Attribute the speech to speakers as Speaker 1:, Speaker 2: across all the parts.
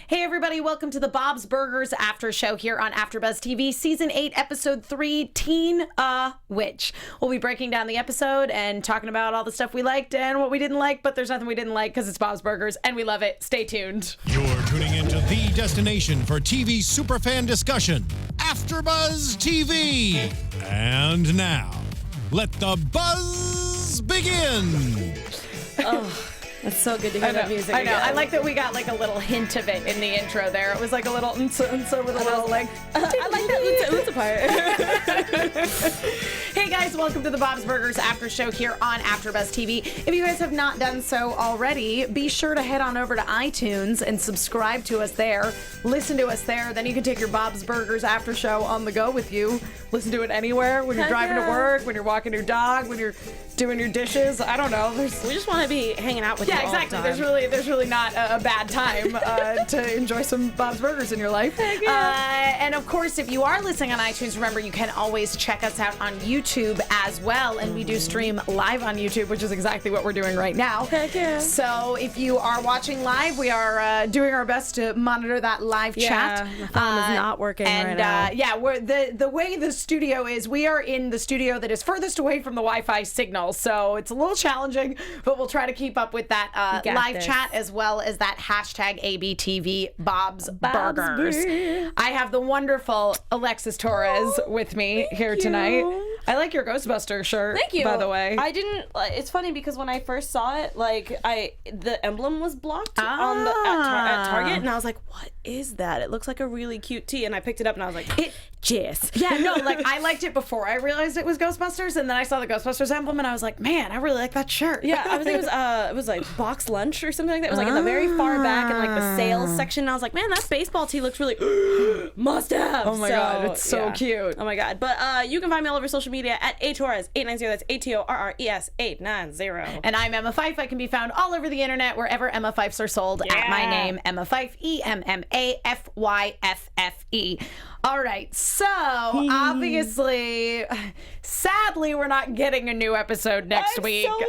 Speaker 1: Hey everybody, welcome to the Bob's Burgers After Show here on AFTERBUZZ TV, Season 8, Episode 3, Teen Witch. We'll be breaking down the episode and talking about all the stuff we liked and what we didn't like, but there's nothing we didn't like because it's Bob's Burgers and we love it. Stay tuned.
Speaker 2: You're tuning into the destination for TV superfan discussion, AFTERBUZZ TV. And now, let the buzz begin.
Speaker 3: Oh. It's so good to hear that music.
Speaker 1: I know.
Speaker 3: Again.
Speaker 1: I like that we got like a little hint of it in the intro there. It was like a little with a little like.
Speaker 3: I like that part.
Speaker 1: Hey guys, welcome to the Bob's Burgers After Show here on AFTERBUZZ TV. If you guys have not done so already, be sure to head on over to iTunes and subscribe to us there. Listen to us there. Then you can take your Bob's Burgers After Show on the go with you. Listen to it anywhere when you're driving to work, when you're walking your dog, when you're doing your dishes. I don't know. We
Speaker 3: just want to be hanging out with you.
Speaker 1: Yeah, exactly. There's really not a bad time to enjoy some Bob's Burgers in your life. And of course, if you are listening on iTunes, remember you can always check us out on YouTube as well. And we do stream live on YouTube, which is exactly what we're doing right now.
Speaker 3: Heck yeah.
Speaker 1: So if you are watching live, we are doing our best to monitor that live chat.
Speaker 3: My phone is not working right now.
Speaker 1: Yeah, we're the way the studio is, we are in the studio that is furthest away from the Wi-Fi signal. So it's a little challenging, but we'll try to keep up with that live chat as well as that hashtag ABTV Bob's Burgers. I have the wonderful Alexis Torres with me here tonight. I like your Ghostbuster shirt.
Speaker 3: Thank you.
Speaker 1: By the way,
Speaker 3: I didn't. It's funny because when I first saw it, the emblem was blocked on at Target, and I was like, "What is that? It looks like a really cute tee." And I picked it up, and I was like, "Jess."
Speaker 1: Yeah, no, I liked it before I realized it was Ghostbusters, and then I saw the Ghostbusters emblem, and I was like, "Man, I really like that shirt."
Speaker 3: Yeah, I think it was like box lunch or something like that. It was like in the very far back in like the sales section. And I was like, "Man, that baseball tee looks really must have."
Speaker 1: Oh my god, it's so cute.
Speaker 3: Oh my god. But you can find me all over social media at atorres890. That's ATORRES 890.
Speaker 1: And I'm Emma Fyffe. I can be found all over the internet wherever Emma Fyffes are sold at my name, Emma Fyffe, EMMAFYFFE. All right, so obviously, sadly, we're not getting a new episode next week,
Speaker 3: so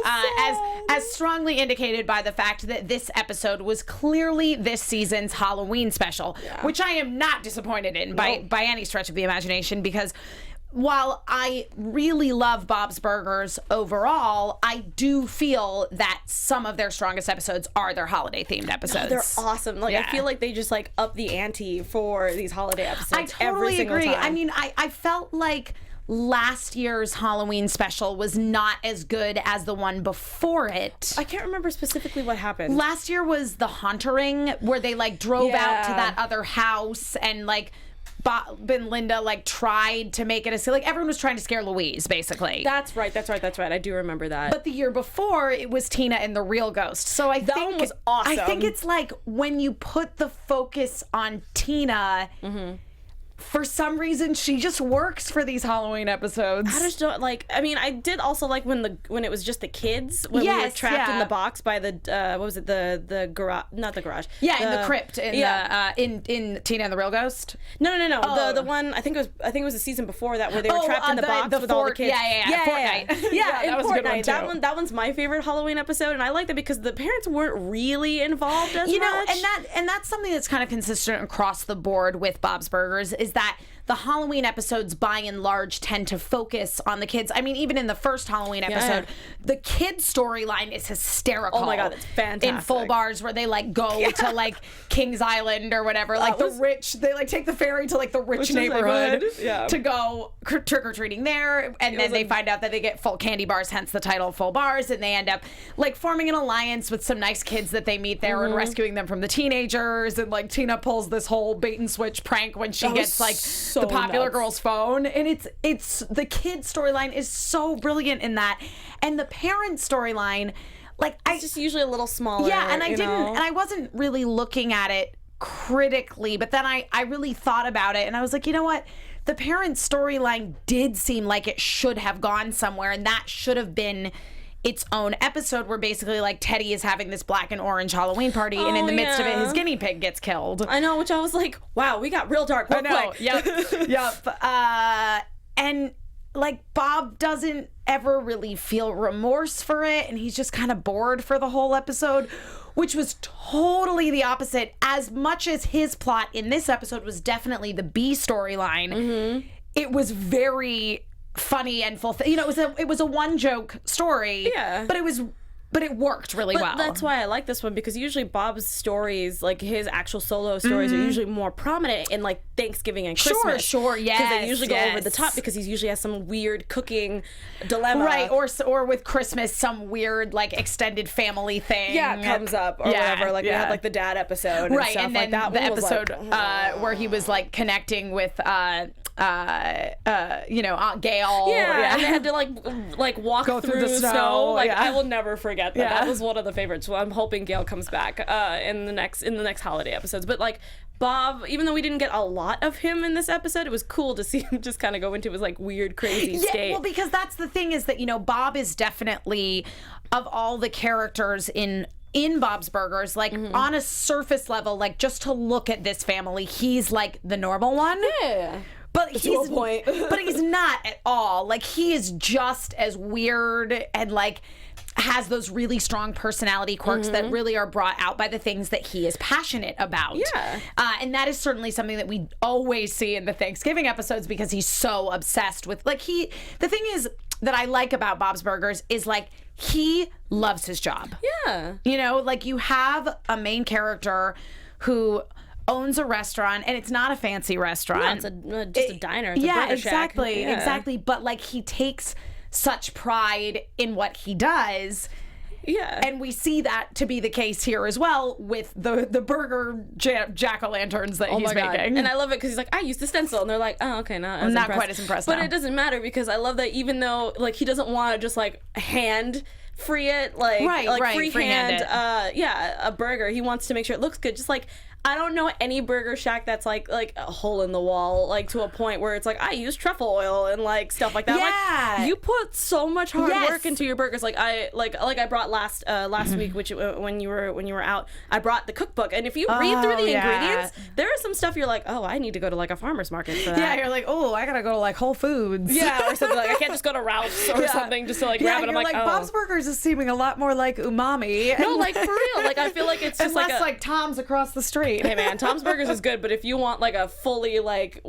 Speaker 1: as strongly indicated by the fact that this episode was clearly this season's Halloween special, which I am not disappointed in by any stretch of the imagination, because while I really love Bob's Burgers overall, I do feel that some of their strongest episodes are their holiday-themed episodes.
Speaker 3: Oh, they're awesome. I feel like they just up the ante for these holiday episodes.
Speaker 1: I totally
Speaker 3: every single
Speaker 1: agree.
Speaker 3: time.
Speaker 1: I mean, I felt like last year's Halloween special was not as good as the one before it.
Speaker 3: I can't remember specifically what happened.
Speaker 1: Last year was the Haunting, where they drove out to that other house and Bob and Linda tried to make it everyone was trying to scare Louise, basically.
Speaker 3: That's right. I do remember that.
Speaker 1: But the year before, it was Tina and the real ghost. So I think
Speaker 3: that one was awesome.
Speaker 1: I think it's when you put the focus on Tina. For some reason, she just works for these Halloween episodes.
Speaker 3: I just don't I mean, I did also like when it was just the kids when we were trapped in the box by the what was it, the garage, not the garage.
Speaker 1: Yeah, in the crypt in in Tina and the Real Ghost.
Speaker 3: No. Oh. The one I think it was the season before that where they were trapped in the box with all the kids.
Speaker 1: Fortnite.
Speaker 3: That was a good one too.
Speaker 1: That
Speaker 3: one's my favorite Halloween episode, and I like that because the parents weren't really involved as much.
Speaker 1: And that's something that's kind of consistent across the board with Bob's Burgers, is that the Halloween episodes, by and large, tend to focus on the kids. I mean, even in the first Halloween episode, the kid storyline is hysterical.
Speaker 3: Oh my god, it's fantastic.
Speaker 1: In full bars where they go to Kings Island or whatever, the rich, they take the ferry to the rich neighborhood to go trick or treating there, and then they find out that they get full candy bars, hence the title Full Bars, and they end up forming an alliance with some nice kids that they meet there and rescuing them from the teenagers, and Tina pulls this whole bait and switch prank when she gets the popular girl's phone, and it's the kid storyline is so brilliant in that, and the parent storyline,
Speaker 3: it's just usually a little smaller.
Speaker 1: Yeah, and I wasn't really looking at it critically, but then I really thought about it, and I was like, you know what? The parent storyline did seem like it should have gone somewhere, and that should have been its own episode, where basically Teddy is having this black and orange Halloween party, and in the midst of it, his guinea pig gets killed.
Speaker 3: I know, which I was like, wow, we got real dark real quick.
Speaker 1: Yep. And like Bob doesn't ever really feel remorse for it, and he's just kind of bored for the whole episode, which was totally the opposite. As much as his plot in this episode was definitely the B storyline, it was very funny and you know, it was a one joke story, but it worked really well.
Speaker 3: That's why I like this one, because usually Bob's stories, like his actual solo stories, are usually more prominent in like Thanksgiving and Christmas.
Speaker 1: Sure, yes.
Speaker 3: Because they usually go over the top, because he usually has some weird cooking dilemma.
Speaker 1: Right, or with Christmas, some weird like extended family thing.
Speaker 3: Comes up or whatever. Like we had like the dad episode, and stuff
Speaker 1: and then
Speaker 3: like that.
Speaker 1: The episode where he was like connecting with Aunt Gail.
Speaker 3: And they had to like walk through the snow. Like I will never forget that. That was one of the favorites. Well, I'm hoping Gail comes back in the next holiday episodes. But like Bob, even though we didn't get a lot of him in this episode, it was cool to see him just kind of go into his like weird, crazy state.
Speaker 1: Well, because that's the thing, is that, you know, Bob is definitely, of all the characters in Bob's Burgers, like on a surface level, like just to look at this family, he's like the normal one.
Speaker 3: Yeah.
Speaker 1: But he's not at all. Like, he is just as weird and like has those really strong personality quirks that really are brought out by the things that he is passionate about.
Speaker 3: Yeah.
Speaker 1: And that is certainly something that we always see in the Thanksgiving episodes, because he's so obsessed with, like, the thing is that I like about Bob's Burgers is like he loves his job.
Speaker 3: Yeah.
Speaker 1: You know, like you have a main character who owns a restaurant, and it's not a fancy restaurant.
Speaker 3: No, it's just a diner. It's a burger shack.
Speaker 1: Exactly. But like he takes such pride in what he does.
Speaker 3: Yeah.
Speaker 1: And we see that to be the case here as well with the burger jack-o'-lanterns that he's making.
Speaker 3: And I love it because he's like, I used the stencil. And they're like, oh, okay, not
Speaker 1: quite as impressed
Speaker 3: But
Speaker 1: now.
Speaker 3: it doesn't matter, because I love that even though like he doesn't want to just like hand free it, like freehand a burger. He wants to make sure it looks good. Just like, I don't know any burger shack that's like a hole in the wall, like to a point where it's like, I use truffle oil and like stuff like that.
Speaker 1: Yeah.
Speaker 3: Like, you put so much hard work into your burgers. Like I brought last week, which when you were out, I brought the cookbook, and if you read through the ingredients, there is some stuff you're like, oh, I need to go to like a farmer's market for that.
Speaker 1: Yeah, you're like, oh, I gotta go to like Whole Foods.
Speaker 3: Yeah, or something like, I can't just go to Ralph's or something just to like grab it. I'm like, oh.
Speaker 1: Bob's Burgers is seeming a lot more like umami.
Speaker 3: No, like for real. Like I feel like it's just
Speaker 1: less like Tom's across the street.
Speaker 3: Hey man, Tom's Burgers is good, but if you want like a fully like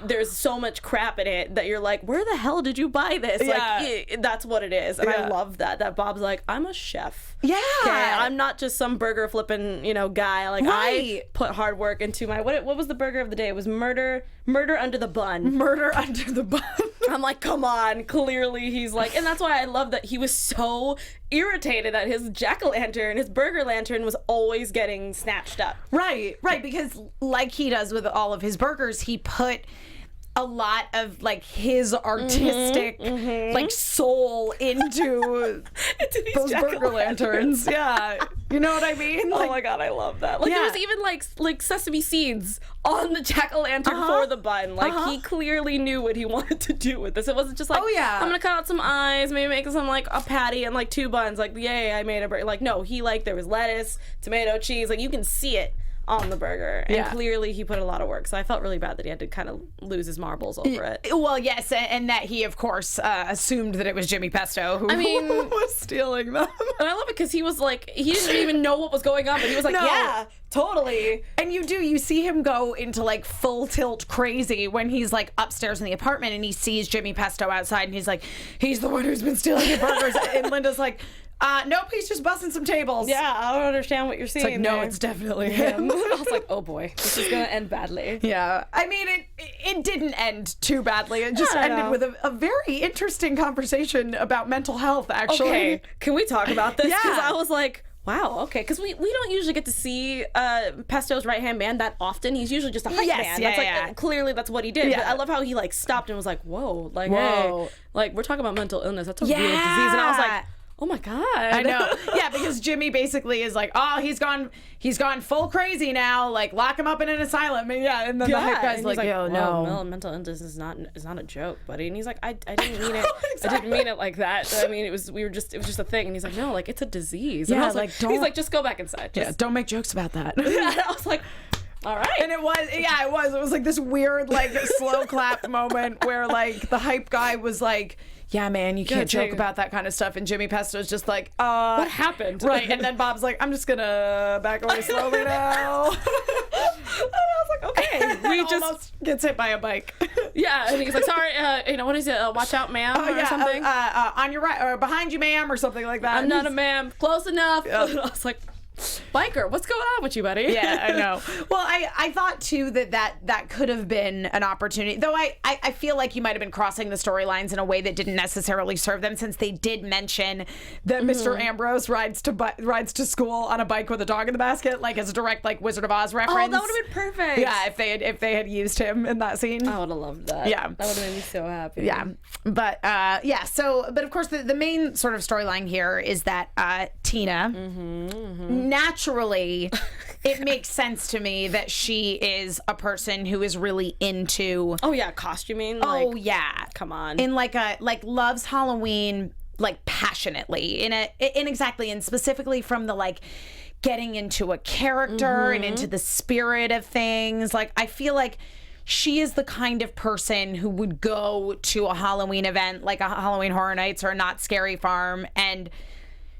Speaker 3: there's so much crap in it that you're like, where the hell did you buy this? Like that's what it is. And I love that Bob's like, I'm a chef.
Speaker 1: Yeah.
Speaker 3: Okay, I'm not just some burger flipping, guy. Like I put hard work into my what was the burger of the day? It was murder under the bun.
Speaker 1: Murder under the bun.
Speaker 3: I'm like, come on. Clearly he's like, and that's why I love that he was so irritated that his jack-o'-lantern, his burger lantern, was always getting snatched up.
Speaker 1: Right, because like he does with all of his burgers, he put a lot of like his artistic like soul into those burger lanterns. Yeah, you know what I mean?
Speaker 3: Like, oh my god, I love that. Like there was even like sesame seeds on the jack-o'-lantern for the bun. Like he clearly knew what he wanted to do with this. It wasn't just like, I'm gonna cut out some eyes, maybe make some like a patty and like 2 buns. Like, yay, I made a burger. Like, no, he like there was lettuce, tomato, cheese. Like you can see it on the burger, and clearly he put a lot of work, so I felt really bad that he had to kind of lose his marbles over it.
Speaker 1: Well, yes, and that he of course assumed that it was Jimmy Pesto who was stealing them.
Speaker 3: And I love it because he was like, he didn't even know what was going on, but he was like, yeah, totally.
Speaker 1: And you see him go into like full tilt crazy when he's like upstairs in the apartment and he sees Jimmy Pesto outside, and he's like, he's the one who's been stealing your burgers. And Linda's like, nope, he's just busting some tables.
Speaker 3: Yeah, I don't understand what you're seeing.
Speaker 1: It's like, no, it's definitely him.
Speaker 3: I was like, oh boy, this is gonna end badly.
Speaker 1: Yeah, I mean, it didn't end too badly. It just ended with a very interesting conversation about mental health, actually.
Speaker 3: Okay, can we talk about this?
Speaker 1: Yeah.
Speaker 3: Because I was like, wow, okay, because we don't usually get to see Pesto's right-hand man that often. He's usually just a hype man. That's like clearly that's what he did. But I love how he like stopped and was like, whoa, like, hey, like we're talking about mental illness. That's a real disease. And I was like, oh my god.
Speaker 1: I know. Yeah, because Jimmy basically is like, oh, he's gone full crazy now. Like, lock him up in an asylum. And and then the hype guy's like, yo, no,
Speaker 3: mental illness is not a joke, buddy. And he's like, I didn't mean it. Exactly. I didn't mean it like that. I mean, it was just a thing. And he's like, no, like it's a disease. And I was like, he's like, just go back inside.
Speaker 1: Don't make jokes about that.
Speaker 3: I was like, All right.
Speaker 1: And it was like this weird, like, slow clap moment where, like, the hype guy was like, yeah, man, you can't joke about that kind of stuff. And Jimmy Pesto's just like,
Speaker 3: what happened?
Speaker 1: Right. And then Bob's like, I'm just gonna back away slowly now. And I was like, okay. We just almost gets hit by a bike.
Speaker 3: Yeah. And he's like, sorry, what is it? Watch out, ma'am, or something?
Speaker 1: On your right, or behind you, ma'am, or something like that.
Speaker 3: I'm not a ma'am. Close enough. I was like, biker, what's going on with you, buddy?
Speaker 1: Yeah, I know. Well, I thought too that could have been an opportunity, though I feel like you might have been crossing the storylines in a way that didn't necessarily serve them, since they did mention that Mr. Ambrose rides to school on a bike with a dog in the basket, like as a direct like Wizard of Oz reference.
Speaker 3: Oh, that would have been perfect.
Speaker 1: Yeah, if they had used him in that scene.
Speaker 3: I would have loved that. Yeah. That would have made me so happy.
Speaker 1: Yeah. But but of course the main sort of storyline here is that Tina naturally, it makes sense to me that she is a person who is really into.
Speaker 3: Oh yeah, costuming.
Speaker 1: Oh yeah,
Speaker 3: come on.
Speaker 1: In like loves Halloween like passionately. And specifically from the like getting into a character and into the spirit of things. Like I feel like she is the kind of person who would go to a Halloween event like a Halloween Horror Nights or a Not Scary Farm, and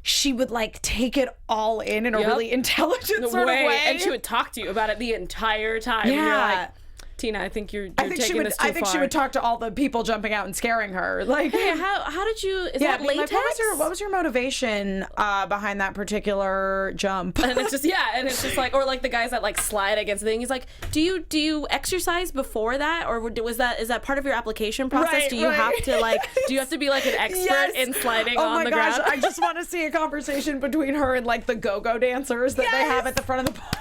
Speaker 1: she would like take it all in a really intelligent sort of way.
Speaker 3: And she would talk to you about it the entire time. Yeah. And you're like, Tina, I think you're taking this too far.
Speaker 1: I think she would talk to all the people jumping out and scaring her. Like,
Speaker 3: hey, how did you? Is that latex?
Speaker 1: Like, what was your motivation behind that particular jump?
Speaker 3: And it's just like, or like the guys that like slide against the thing. He's like, do you exercise before that, or is that part of your application process?
Speaker 1: Right,
Speaker 3: do you have to like? Do you have to be like an expert in sliding on the ground?
Speaker 1: I just want to see a conversation between her and like the go-go dancers that they have at the front of the bar.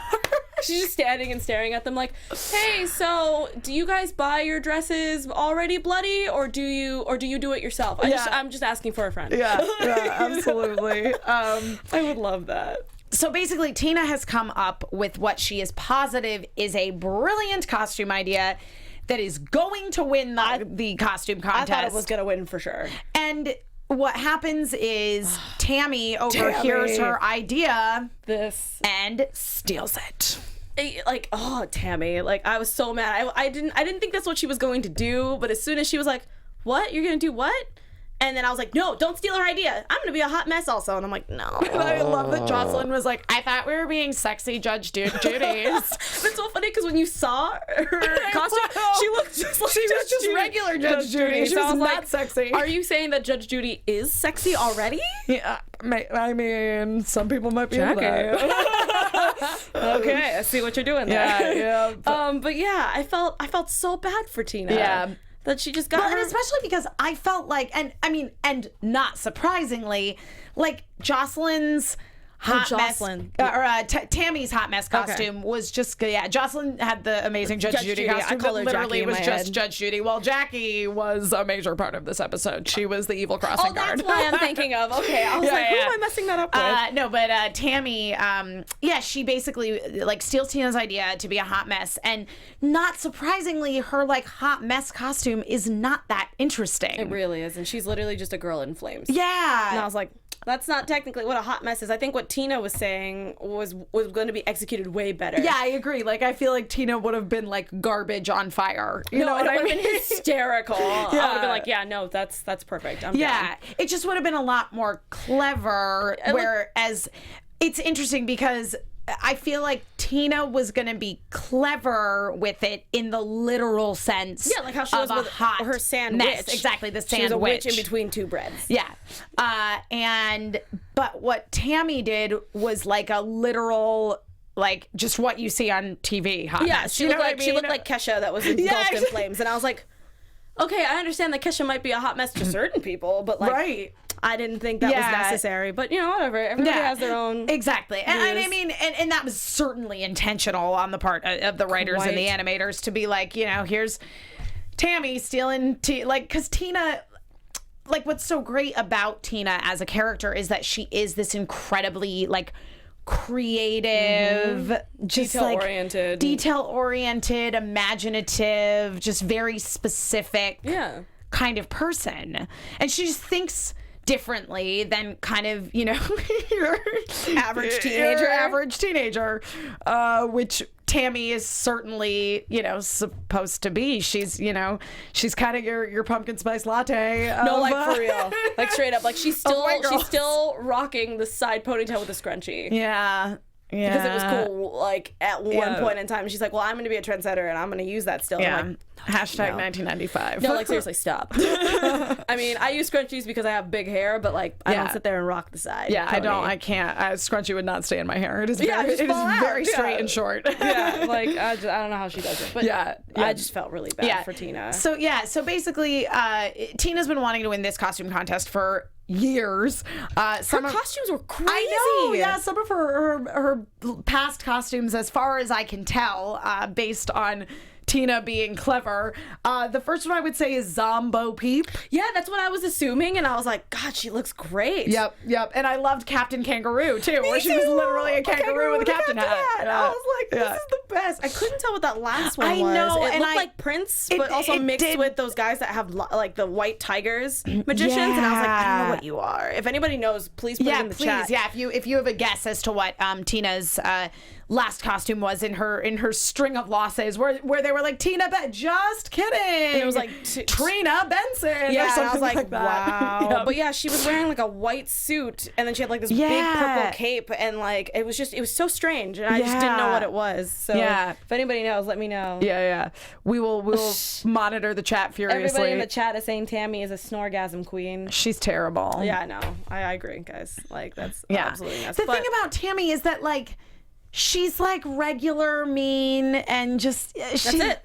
Speaker 3: She's just standing and staring at them like, hey, so do you guys buy your dresses already bloody, or do you do it yourself? I'm just asking for a friend.
Speaker 1: Yeah, absolutely.
Speaker 3: I would love that.
Speaker 1: So basically, Tina has come up with what she is positive is a brilliant costume idea that is going to win the costume contest.
Speaker 3: I thought it was going to win for sure.
Speaker 1: And what happens is Tammy overhears her idea and steals it.
Speaker 3: Like, oh, Tammy, like I was so mad. I didn't think that's what she was going to do, but as soon as she was like, what? You're going to do what? And then I was like, no, don't steal her idea. I'm going to be a hot mess also. And I'm like, no.
Speaker 1: And I love that Jocelyn was like, I thought we were being sexy Judge Judy.
Speaker 3: It's so funny because when you saw her costume, she looked just like
Speaker 1: regular Judge Judy. She was not sexy.
Speaker 3: Are you saying that Judge Judy is sexy already?
Speaker 1: Yeah, I mean, some people might be into that.
Speaker 3: Okay, I see what you're doing there.
Speaker 1: Yeah.
Speaker 3: But yeah, I felt so bad for Tina.
Speaker 1: Yeah.
Speaker 3: That she just got her.
Speaker 1: And especially because I felt like, and not surprisingly, like Jocelyn's Tammy's hot mess costume was just Jocelyn had the amazing Judge Judy costume that literally was just Judge Judy. Well, Jackie was a major part of this episode. She was the evil crossing guard.
Speaker 3: That's why I'm thinking of. Okay, I was who am I messing that up with?
Speaker 1: No, but Tammy, she basically like steals Tina's idea to be a hot mess, and not surprisingly, her like hot mess costume is not that interesting.
Speaker 3: It really is, and she's literally just a girl in flames.
Speaker 1: Yeah,
Speaker 3: and I was like, that's not technically what a hot mess is. I think what Tina was saying was going to be executed way better.
Speaker 1: Yeah, I agree. Like, I feel like Tina would have been like garbage on fire. You know what I mean? It would have been
Speaker 3: hysterical. I would have been like, yeah, no, that's perfect. I'm down.
Speaker 1: It just would have been a lot more clever. Whereas it's interesting because I feel like Tina was going to be clever with it in the literal sense.
Speaker 3: Yeah, like how she was with her sandwich.
Speaker 1: Mess. Exactly, the sandwich.
Speaker 3: She was a witch in between two breads.
Speaker 1: Yeah. But what Tammy did was like a literal, like just what you see on TV hot mess.
Speaker 3: She looked like Kesha that was engulfed in flames. And I was like, okay, I understand that Kesha might be a hot mess to certain people, but like, I didn't think that was necessary. But whatever. Everybody has their own.
Speaker 1: Exactly. And I mean, and that was certainly intentional on the part of the writers and the animators to be like, here's Tammy stealing, because Tina. Like, what's so great about Tina as a character is that she is this incredibly, like, creative, just detail-oriented, imaginative, just very specific kind of person. And she just thinks differently than kind of, your average teenager, which Tammy is certainly, supposed to be. She's, she's kind of your pumpkin spice latte.
Speaker 3: No, like for real. Like straight up. Like she's still rocking the side ponytail with a scrunchie.
Speaker 1: Yeah. Yeah.
Speaker 3: Because it was cool, like, at one point in time. She's like, well, I'm going to be a trendsetter, and I'm going to use that still.
Speaker 1: Yeah.
Speaker 3: I'm like,
Speaker 1: Hashtag 1995.
Speaker 3: No, like, seriously, stop. I mean, I use scrunchies because I have big hair, but, like, I don't sit there and rock the side.
Speaker 1: Yeah, I can't. Scrunchie would not stay in my hair. It is very straight and short.
Speaker 3: Yeah, like, I don't know how she does it. But I just felt really bad for Tina.
Speaker 1: So basically, Tina's been wanting to win this costume contest for years.
Speaker 3: Her costumes were crazy.
Speaker 1: I know. Yeah, some of her past costumes, as far as I can tell, based on Tina being clever. The first one I would say is Zombo Peep.
Speaker 3: Yeah, that's what I was assuming, and I was like, God, she looks great.
Speaker 1: Yep. And I loved Captain Kangaroo too, where she was literally a kangaroo with a captain hat.
Speaker 3: I was like, this is the best. I couldn't tell what that last one was.
Speaker 1: I know,
Speaker 3: it looked like Prince, but also mixed with those guys that have like the white tigers magicians, and I was like, I don't know what you are. If anybody knows, please put it in the chat.
Speaker 1: Yeah, if you have a guess as to what Tina's last costume was in her string of losses, where they were like, Tina, just kidding. And
Speaker 3: it was like
Speaker 1: Trina Benson.
Speaker 3: Yeah,
Speaker 1: or something
Speaker 3: and I was like
Speaker 1: wow.
Speaker 3: Yep. But yeah, she was wearing like a white suit, and then she had like this big purple cape, and like it was so strange, and I just didn't know what it was. So if anybody knows, let me know.
Speaker 1: Yeah. We will monitor the chat furiously.
Speaker 3: Everybody in the chat is saying Tammy is a snorgasm queen.
Speaker 1: She's terrible.
Speaker 3: Yeah, no, I agree, guys. Like that's absolutely nuts.
Speaker 1: The thing about Tammy is that like she's like regular mean and just
Speaker 3: that's it.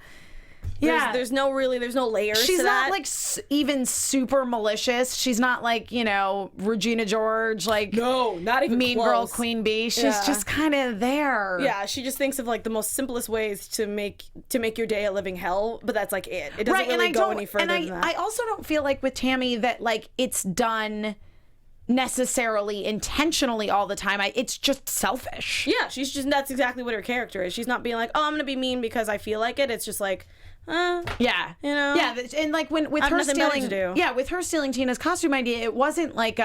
Speaker 3: There's no layers.
Speaker 1: She's
Speaker 3: to
Speaker 1: not
Speaker 3: that.
Speaker 1: like even super malicious. She's not like Regina George, like
Speaker 3: no, not even
Speaker 1: mean
Speaker 3: close.
Speaker 1: girl Queen Bee. She's just kind of there.
Speaker 3: Yeah, she just thinks of like the most simplest ways to make your day a living hell, but that's like it. It doesn't really go any further than that.
Speaker 1: I also don't feel like with Tammy that like it's done necessarily intentionally all the time. It's just selfish.
Speaker 3: Yeah, that's exactly what her character is. She's not being like, oh, I'm gonna be mean because I feel like it. It's just like and like with her stealing Tina's costume idea, it wasn't like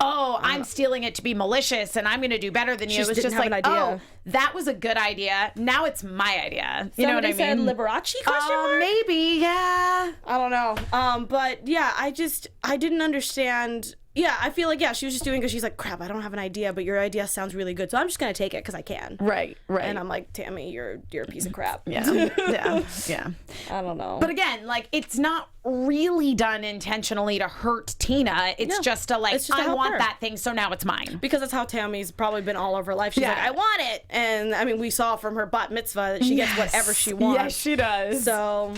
Speaker 3: I'm stealing it to be malicious and I'm going to do better than you. It was just like, oh, that was a good idea. Now it's my idea. You know what I mean? Said Liberace question mark?
Speaker 1: Maybe, yeah.
Speaker 3: I don't know. But yeah, I didn't understand. Yeah, I feel like, she was just doing it because she's like, crap, I don't have an idea, but your idea sounds really good, so I'm just going to take it because I can.
Speaker 1: Right.
Speaker 3: And I'm like, Tammy, you're a piece of crap.
Speaker 1: Yeah.
Speaker 3: I don't know.
Speaker 1: But again, like, it's not really done intentionally to hurt Tina. It's just to like, I want that thing, so now it's mine.
Speaker 3: Because that's how Tammy's probably been all over her life. She's like, I want it. And I mean, we saw from her bat mitzvah that she gets whatever she wants.
Speaker 1: Yes, she does.
Speaker 3: So,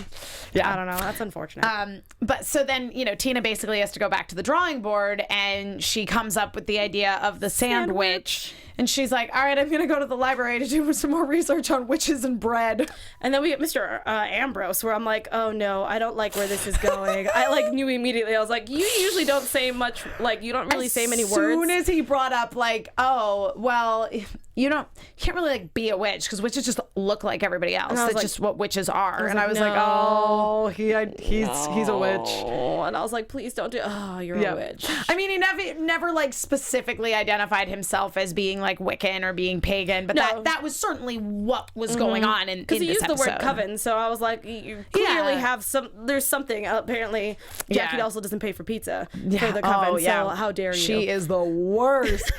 Speaker 3: I don't know. That's unfortunate.
Speaker 1: But so then, Tina basically has to go back to the drawing board, and she comes up with the idea of the sandwich. And she's like, all right, I'm going to go to the library to do some more research on witches and bread.
Speaker 3: And then we get Mr. Ambrose, where I'm like, oh no, I don't like where this is going. I like knew immediately. I was like, you usually don't say much, like you don't really say many words.
Speaker 1: As soon as he brought up like, oh, well, you can't really like be a witch because witches just look like everybody else. That's just what witches are. And I was like, oh, he's a witch.
Speaker 3: And I was like, please don't do. Oh, you're a witch.
Speaker 1: I mean, he never like specifically identified himself as being like Wiccan or being pagan, but that was certainly what was going on in this episode. Because he used the word
Speaker 3: coven, so I was like, you clearly have there's something. Apparently, Jackie also doesn't pay for pizza for the coven, so how dare you?
Speaker 1: She is the worst.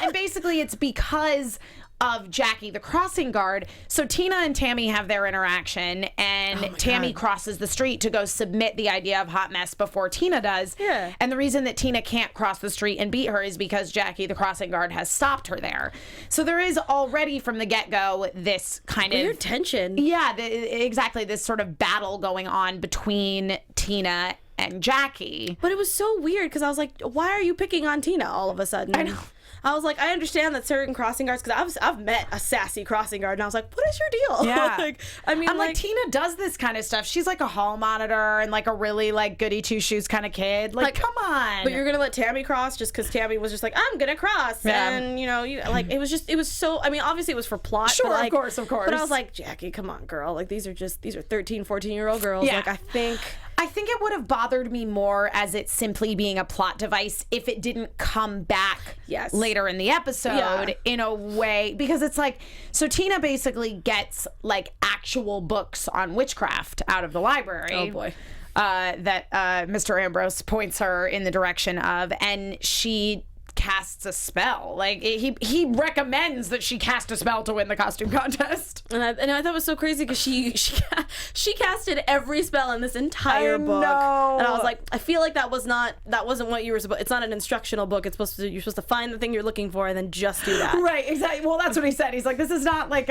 Speaker 1: And basically it's because of Jackie, the crossing guard. So Tina and Tammy have their interaction, and Tammy crosses the street to go submit the idea of hot mess before Tina does.
Speaker 3: Yeah.
Speaker 1: And the reason that Tina can't cross the street and beat her is because Jackie, the crossing guard, has stopped her there. So there is already from the get-go this kind of
Speaker 3: weird tension.
Speaker 1: Yeah, exactly. This sort of battle going on between Tina and Jackie.
Speaker 3: But it was so weird because I was like, why are you picking on Tina all of a sudden?
Speaker 1: I know.
Speaker 3: I was like, I understand that certain crossing guards, because I've met a sassy crossing guard, and I was like, what is your deal?
Speaker 1: Yeah.
Speaker 3: I'm
Speaker 1: like, Tina does this kind of stuff. She's like a hall monitor and like a really like goody two shoes kind of kid. Like, come on.
Speaker 3: But you're gonna let Tammy cross just because Tammy was just like, I'm gonna cross, and it was so. I mean, obviously it was for plot.
Speaker 1: Sure,
Speaker 3: but, like,
Speaker 1: of course.
Speaker 3: But I was like, Jackie, come on, girl. Like these are 13, 14-year-old girls.
Speaker 1: Yeah.
Speaker 3: Like I think
Speaker 1: I think it would have bothered me more as it simply being a plot device if it didn't come back later in the episode in a way, because it's like, so Tina basically gets like actual books on witchcraft out of the library.
Speaker 3: Oh boy.
Speaker 1: That Mr. Ambrose points her in the direction of, and she casts a spell. Like he recommends that she cast a spell to win the costume contest.
Speaker 3: And I thought it was so crazy because she casted every spell in this entire book. And I was like, I feel like that wasn't what you were supposed. It's not an instructional book. It's you're supposed to find the thing you're looking for and then just do that.
Speaker 1: Right, exactly. Well, that's what he said. He's like, this is not like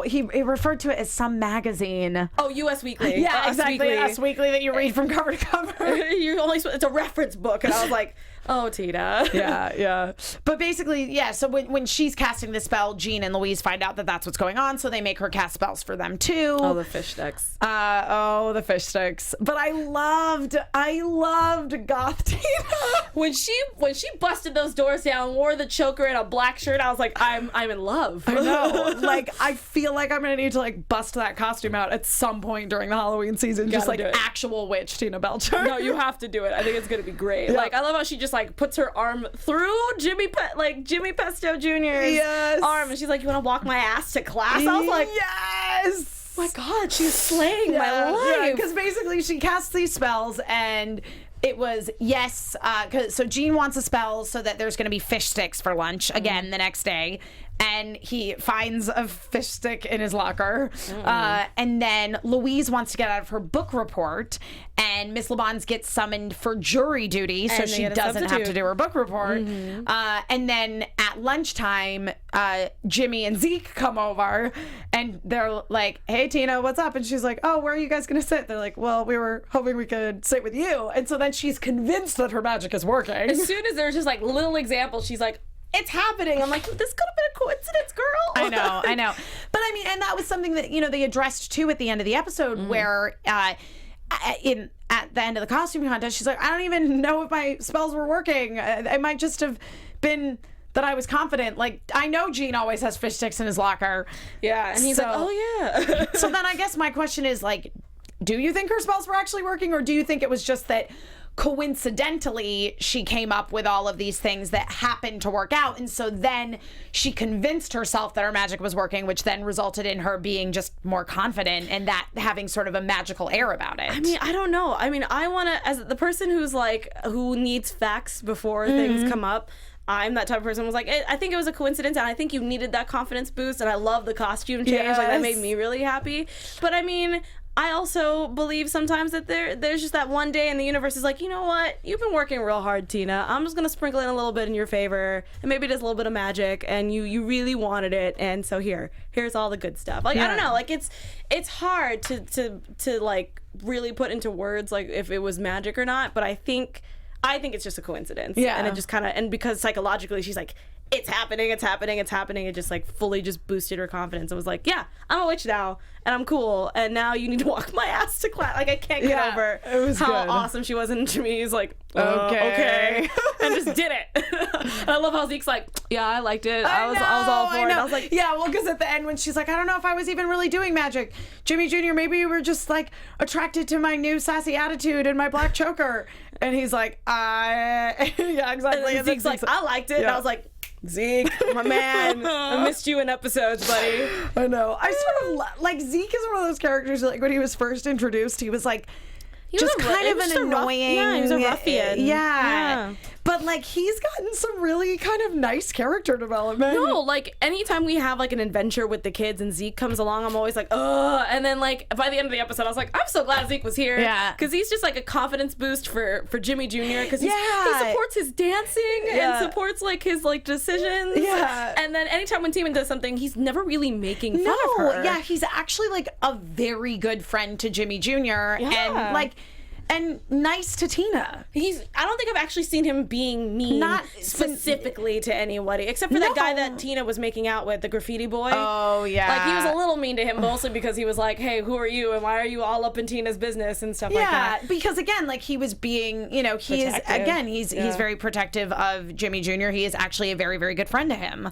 Speaker 1: he referred to it as some magazine.
Speaker 3: Oh, U.S. Weekly.
Speaker 1: Yeah, exactly. Us Weekly that you read from cover to cover.
Speaker 3: It's a reference book, and I was like, oh, Tina.
Speaker 1: Yeah. But basically, so when she's casting the spell, Jean and Louise find out that that's what's going on, so they make her cast spells for them too.
Speaker 3: Oh, the fish sticks.
Speaker 1: The fish sticks. But I loved Goth Tina.
Speaker 3: When she busted those doors down, wore the choker and a black shirt, I was like, I'm in love.
Speaker 1: I know. Like, I feel like I'm gonna need to like bust that costume out at some point during the Halloween season. Just like actual witch Tina Belcher.
Speaker 3: No, you have to do it. I think it's gonna be great. Yep. Like, I love how she just like puts her arm through Jimmy Pesto Jr.'s arm, and she's like, "You want to walk my ass to class?" I was like,
Speaker 1: "Yes."
Speaker 3: Oh my God, she's slaying my life.
Speaker 1: Because basically she casts these spells, and it was so Jean wants a spell so that there's going to be fish sticks for lunch again the next day. And he finds a fish stick in his locker. And then Louise wants to get out of her book report. And Miss LeBons gets summoned for jury duty, so she doesn't have to do her book report. And then at lunchtime, Jimmy and Zeke come over. And they're like, hey, Tina, what's up? And she's like, oh, where are you guys going to sit? They're like, well, we were hoping we could sit with you. And so then she's convinced that her magic is working.
Speaker 3: As soon as there's just like little examples, she's like, it's happening. I'm like, this could have been a coincidence, girl.
Speaker 1: I know. But I mean, and that was something that, they addressed too at the end of the episode where at the end of the costume contest, she's like, I don't even know if my spells were working. It might just have been that I was confident. Like, I know Gene always has fish sticks in his locker.
Speaker 3: Yeah. And he's like, oh yeah.
Speaker 1: So then I guess my question is like, do you think her spells were actually working, or do you think it was just that coincidentally she came up with all of these things that happened to work out, and so then she convinced herself that her magic was working, which then resulted in her being just more confident and that having sort of a magical air about it?
Speaker 3: I mean, I don't know. I mean, I want to, as the person who needs facts before things come up, I'm that type of person who was like, I think it was a coincidence, and I think you needed that confidence boost, and I love the costume change. Like, that made me really happy. But I mean, I also believe sometimes that there's just that one day and the universe is like, you know what? You've been working real hard, Tina. I'm just going to sprinkle in a little bit in your favor, and maybe it is a little bit of magic, and you really wanted it, and so here's all the good stuff. Like, I don't know. Like, it's hard to like really put into words like if it was magic or not, but I think it's just a coincidence. Yeah. And it just kind of, and because psychologically she's like, it's happening, it just like fully just boosted her confidence. I was like, yeah, I'm a witch now, and I'm cool, and now you need to walk my ass to class. Like, I can't get over how awesome she was, and Jimmy's like, okay. And just did it. And I love how Zeke's like, yeah, I liked it. I was all for it. I was like,
Speaker 1: yeah, well, because at the end when she's like, I don't know if I was even really doing magic. Jimmy Jr., maybe you were just like attracted to my new sassy attitude and my black choker. And he's like, yeah, exactly.
Speaker 3: And Zeke's like, I liked it. And I was like, Zeke, my man, I missed you in episodes, buddy.
Speaker 1: I know. I sort of like Zeke is one of those characters. Like, when he was first introduced, he was like, just kind of an annoying.
Speaker 3: Yeah, he was a ruffian.
Speaker 1: Yeah. But like, he's gotten some really kind of nice character development.
Speaker 3: No, like, anytime we have like an adventure with the kids and Zeke comes along, I'm always like, ugh. And then like by the end of the episode, I was like, I'm so glad Zeke was here. Yeah. Because he's just like a confidence boost for Jimmy Jr. Because he supports his dancing and supports like his like decisions. Yeah. And then anytime when Timon does something, he's never really making fun of her.
Speaker 1: Yeah, he's actually like a very good friend to Jimmy Jr. And like, and nice to Tina.
Speaker 3: I don't think I've actually seen him being mean, not specifically to anybody, except for that guy that Tina was making out with, the graffiti boy.
Speaker 1: Oh, yeah.
Speaker 3: Like, he was a little mean to him, mostly because he was like, hey, who are you, and why are you all up in Tina's business and stuff like that.
Speaker 1: Yeah, because again, like, he was being, he's very protective of Jimmy Jr. He is actually a very, very good friend to him.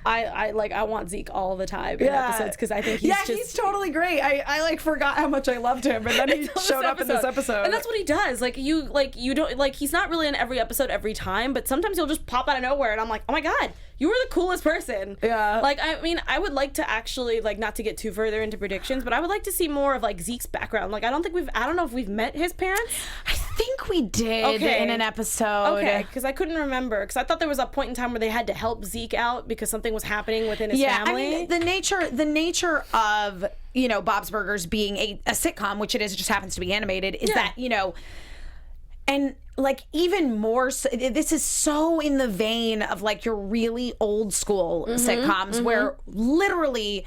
Speaker 3: I want Zeke all the time in episodes because I think he's
Speaker 1: totally great. I like forgot how much I loved him, and then he showed up in this episode.
Speaker 3: And that's what he does. You don't he's not really in every episode every time, but sometimes he'll just pop out of nowhere, and I'm like, oh my god, you were the coolest person.
Speaker 1: Yeah.
Speaker 3: I mean, I would like to actually not to get too further into predictions, but I would like to see more of Zeke's background. I don't know if we've met his parents.
Speaker 1: I think we did in an episode.
Speaker 3: Okay, because I couldn't remember. Because I thought there was a point in time where they had to help Zeke out because something was happening within his family.
Speaker 1: I mean, the nature of Bob's Burgers being a sitcom, which it is, it just happens to be animated, is that and even more so, this is so in the vein of your really old school sitcoms where literally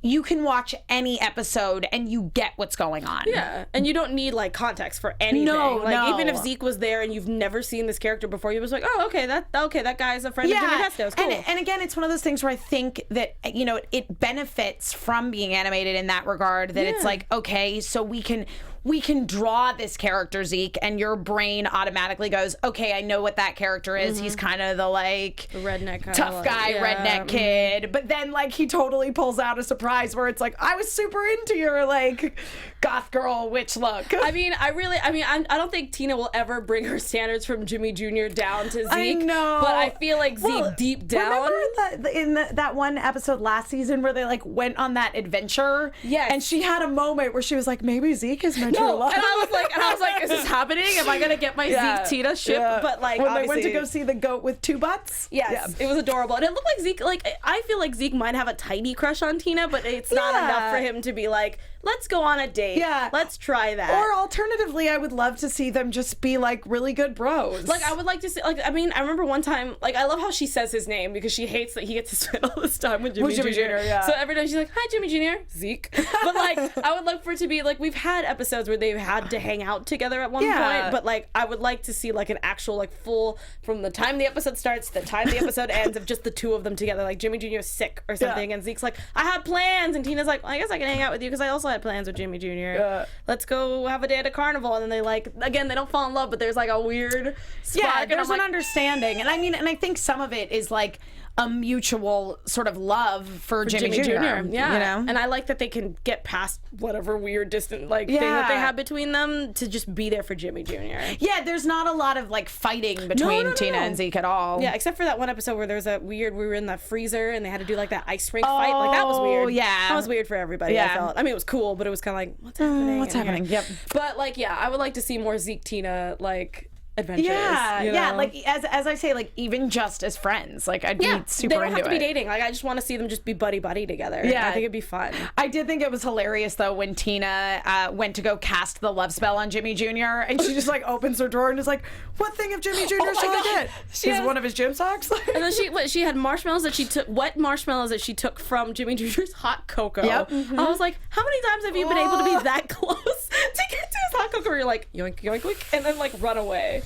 Speaker 1: you can watch any episode and you get what's going on.
Speaker 3: Yeah, and you don't need context for anything.
Speaker 1: No.
Speaker 3: Even if Zeke was there and you've never seen this character before, you was like, oh, okay, that guy's a friend of Jimmy Pesto's. Cool.
Speaker 1: And again, it's one of those things where I think that it benefits from being animated in that regard. That it's okay, so we can draw this character Zeke, and your brain automatically goes, okay, I know what that character is. He's kind of the
Speaker 3: the redneck
Speaker 1: tough guy, redneck kid. But then he totally pulls out a surprise where it's I was super into your goth girl witch look.
Speaker 3: I mean, I don't think Tina will ever bring her standards from Jimmy Jr. down to Zeke.
Speaker 1: I know,
Speaker 3: but I feel Zeke deep down.
Speaker 1: Remember in that one episode last season where they went on that adventure?
Speaker 3: Yes.
Speaker 1: And she had a moment where she was like, maybe Zeke is meant to love.
Speaker 3: And I was like, is this happening? Am I gonna get my Zeke Tina ship?
Speaker 1: Yeah.
Speaker 3: But
Speaker 1: when they went to go see the goat with two butts.
Speaker 3: Yes, it was adorable, and it looked like Zeke. I feel like Zeke might have a tiny crush on Tina, but it's not enough for him to be let's go on a date. Yeah, let's try that.
Speaker 1: Or alternatively, I would love to see them just be really good bros.
Speaker 3: I would like to see. I mean, I remember one time. I love how she says his name because she hates that he gets to spend all this time with Jimmy Jr.
Speaker 1: Yeah.
Speaker 3: So every time she's like, "Hi, Jimmy Jr." Zeke. But I would love for it to be we've had episodes where they've had to hang out together at one point. But I would like to see an actual full from the time the episode starts to the time the episode ends of just the two of them together. Jimmy Jr. is sick or something, and Zeke's like, "I have plans," and Tina's like, well, "I guess I can hang out with you because I also had plans with Jimmy Jr. Let's go have a day at a carnival," and then they again they don't fall in love, but there's a weird spark.
Speaker 1: Yeah, there's an understanding, and I think some of it is a mutual sort of love for Jimmy Jr.
Speaker 3: Yeah, and I like that they can get past whatever weird distant thing that they have between them to just be there for Jimmy Jr.
Speaker 1: Yeah, there's not a lot of fighting between Tina and Zeke at all.
Speaker 3: Yeah, except for that one episode where there was we were in the freezer and they had to do that ice rink fight. That was weird.
Speaker 1: Yeah,
Speaker 3: that was weird for everybody. I felt. I mean, it was cool, but it was kind of what's happening?
Speaker 1: What's happening? Yep.
Speaker 3: But I would like to see more Zeke Tina adventures.
Speaker 1: As I say, even just as friends, I'd be super into it.
Speaker 3: They don't have to be dating. I just want to see them just be buddy together. Yeah, I think it'd be fun.
Speaker 1: I did think it was hilarious though when Tina went to go cast the love spell on Jimmy Jr. and she just opens her drawer and is like, "What thing of Jimmy Jr. shall I get?" She's one of his gym socks.
Speaker 3: And then she had marshmallows that she took, wet marshmallows that she took from Jimmy Jr.'s hot cocoa. Yep. Mm-hmm. I was like, how many times have you been able to be that close to get to his hot cocoa where you're like, yoink, yoink, yoink, and then run away?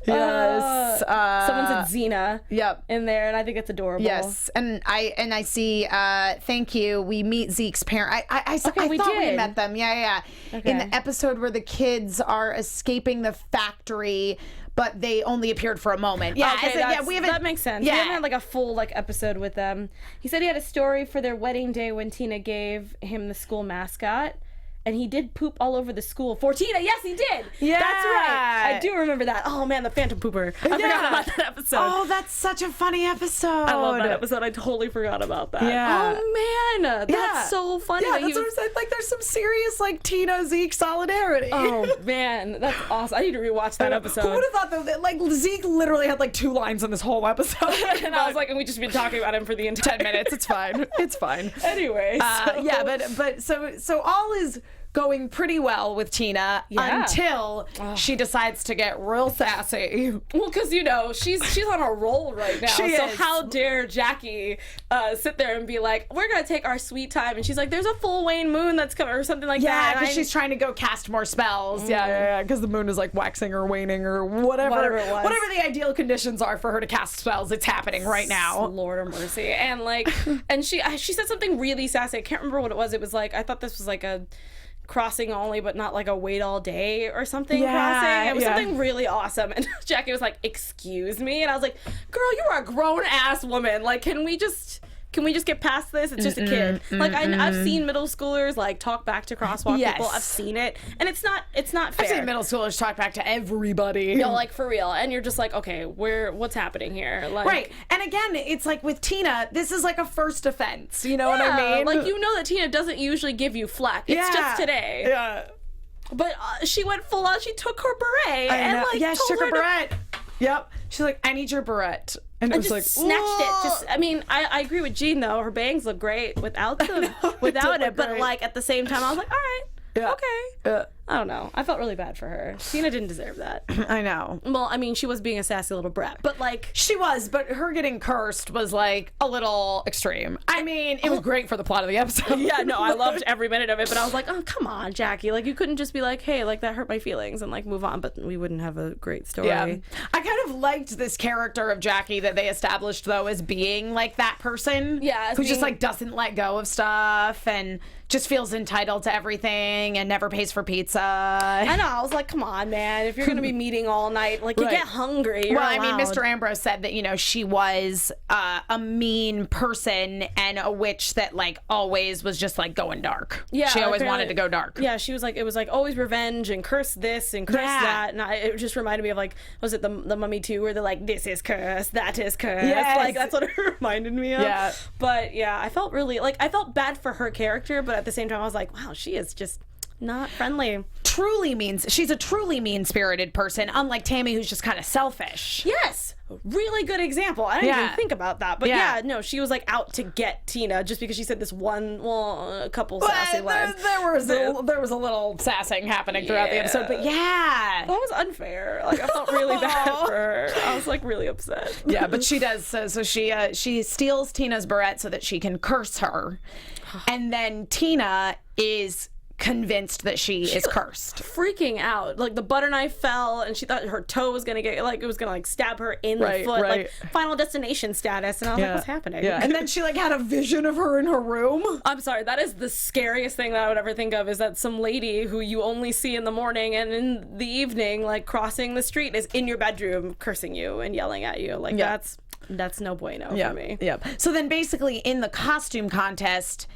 Speaker 1: Yes.
Speaker 3: Someone said Xena.
Speaker 1: Yep.
Speaker 3: In there, and I think it's adorable.
Speaker 1: Yes, and I see. Thank you. We meet Zeke's parent. I thought we met them. Yeah. Okay. In the episode where the kids are escaping the factory, but they only appeared for a moment. Yeah.
Speaker 3: Okay, that makes sense.
Speaker 1: Yeah.
Speaker 3: We haven't had a full episode with them. He said he had a story for their wedding day when Tina gave him the school mascot. And he did poop all over the school for Tina. Yes, he did. Yeah. That's right. I do remember that. Oh, man, the Phantom Pooper. I forgot about that episode.
Speaker 1: Oh, that's such a funny episode.
Speaker 3: I love that episode. I totally forgot about that.
Speaker 1: Yeah.
Speaker 3: Oh, man. That's so funny.
Speaker 1: Yeah, that's what I'm saying. There's some serious, Tina-Zeke solidarity.
Speaker 3: Oh, man. That's awesome. I need to rewatch that episode.
Speaker 1: Who would have thought, though, that, Zeke literally had, 2 lines in this whole episode.
Speaker 3: And I was like, and we just been talking about him for the entire
Speaker 1: 10 minutes. It's fine. It's fine.
Speaker 3: Anyway.
Speaker 1: So all is going pretty well with Tina until she decides to get real sassy.
Speaker 3: Well, because she's on a roll right now. So how dare Jackie sit there and be like, "We're gonna take our sweet time," and she's like, "There's a full Wayne moon that's coming," or something like that.
Speaker 1: Yeah, because she's trying to go cast more spells. Yeah, because the moon is waxing or waning or whatever it was. Whatever the ideal conditions are for her to cast spells, it's happening right now.
Speaker 3: Lord of mercy. And and she said something really sassy. I can't remember what it was. It was I thought this was a crossing only, but not a wait all day or something crossing. It was something really awesome. And Jackie was like, "Excuse me?" And I was like, "Girl, you're a grown ass woman. Can we just can we just get past this? It's just a kid. Like I've seen middle schoolers like talk back to crosswalk people. I've seen it, and it's not fair.
Speaker 1: I've seen middle schoolers talk back to everybody.
Speaker 3: No, like for real. And you're just like, okay, what's happening here? Like,
Speaker 1: right. And again, it's like with Tina, this is like a first offense. You know what I mean?
Speaker 3: Like, you know that Tina doesn't usually give you flack. It's just today.
Speaker 1: Yeah.
Speaker 3: But she went full on. She took her beret.
Speaker 1: She took her beret. Yep. She's like, I need your beret. And it was
Speaker 3: just
Speaker 1: like,
Speaker 3: snatched it. I mean, I agree with Jean though. Her bangs look great without it. But like at the same time, I was like, all right. Yeah. Okay. I don't know. I felt really bad for her. Tina didn't deserve that.
Speaker 1: I know.
Speaker 3: Well, I mean, she was being a sassy little brat, but like...
Speaker 1: She was, but her getting cursed was like a little extreme. I mean, it was great for the plot of the episode.
Speaker 3: Yeah, no, I loved every minute of it, but I was like, oh, come on, Jackie. Like, you couldn't just be like, hey, like, that hurt my feelings and like move on, but we wouldn't have a great story.
Speaker 1: Yeah. I kind of liked this character of Jackie that they established, though, as being like that person.
Speaker 3: Yeah.
Speaker 1: Who just like doesn't let go of stuff and just feels entitled to everything and never pays for pizza.
Speaker 3: I know. I was like, come on, man. If you're going to be meeting all night, like, you get hungry. You're
Speaker 1: I mean,
Speaker 3: allowed.
Speaker 1: Mr. Ambrose said that, you know, she was a mean person and a witch that, like, always was just, like, going dark. Yeah. She always wanted to go dark.
Speaker 3: Yeah, she was like, it was like always revenge and curse this and curse that. And it just reminded me of, like, was it the Mummy 2 where they're like, this is cursed, that is cursed. Yes. Like, that's what it reminded me of. Yeah. But, yeah, I felt really, like, I felt bad for her character, but at the same time, I was like, wow, she is just not friendly.
Speaker 1: She's a truly mean-spirited person, unlike Tammy, who's just kind of selfish.
Speaker 3: Yes, really good example. I didn't even think about that, but no, she was like out to get Tina just because she said this a couple sassy lines.
Speaker 1: There was a little sassing happening throughout the episode, but that
Speaker 3: was unfair. Like, I felt really bad for her. I was like really upset.
Speaker 1: Yeah, but she does. So she steals Tina's beret so that she can curse her, and then Tina is convinced that she is cursed,
Speaker 3: freaking out. Like, the butter knife fell and she thought her toe was gonna get, like, it was gonna like stab her in the foot, like Final Destination status. And I was like, what's happening?
Speaker 1: And then she like had a vision of her in her room.
Speaker 3: I'm sorry, that is the scariest thing that I would ever think of, is that some lady who you only see in the morning and in the evening, like crossing the street, is in your bedroom cursing you and yelling at you. Like, that's no bueno for me.
Speaker 1: So then basically in the costume contest,